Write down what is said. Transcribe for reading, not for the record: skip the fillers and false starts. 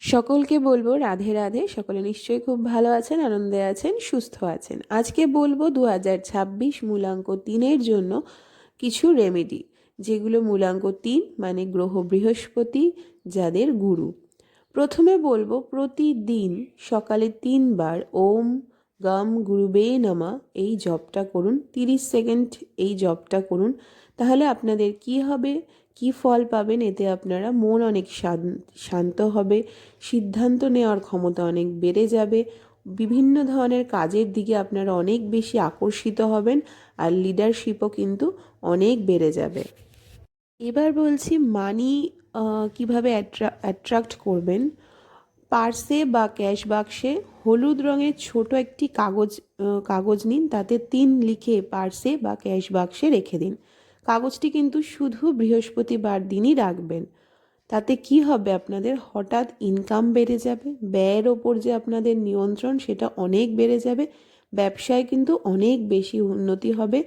সকলকে বলবো রাধে রাধে। সকলে নিশ্চয়ই খুব ভালো আছেন, আনন্দে আছেন, সুস্থ আছেন। আজকে বলবো 2026 মূলাঙ্ক 3-এর জন্য কিছু রেমেডি, যেগুলো মূলাঙ্ক 3 মানে গ্রহ বৃহস্পতি যাদের গুরু। প্রথমে বলবো প্রতিদিন সকালে 3 বার ওম গম গুরুবে নমঃ এই জপটা করুন। 30 সেকেন্ড এই জপটা করুন। তাহলে আপনাদের কি হবে, কি ফল পাবেন, এতে আপনারা মন অনেক শান্ত হবে, সিদ্ধান্ত নেওয়ার ক্ষমতা অনেক বেড়ে যাবে, বিভিন্ন ধরনের কাজের দিকে আপনারা অনেক বেশি আকর্ষিত হবেন, আর লিডারশিপও কিন্তু অনেক বেড়ে যাবে। এবার বলছি মানি কিভাবে অ্যাট্রাক্ট করবেন। পার্সে বা ক্যাশ বাক্সে হলুদ রঙের ছোট একটি কাগজ নিন, তাতে 3 লিখে পার্সে বা ক্যাশ বাক্সে রেখে দিন। কাগজটি কিন্তু শুধু বৃহস্পতিবার দিনই রাখবেন। তাতে কি হবে, আপনাদের হঠাৎ ইনকাম বেড়ে যাবে, ব্যয়ের ওপর যে আপনাদের নিয়ন্ত্রণ সেটা অনেক বেড়ে যাবে, ব্যবসায় কিন্তু অনেক বেশি উন্নতি হবে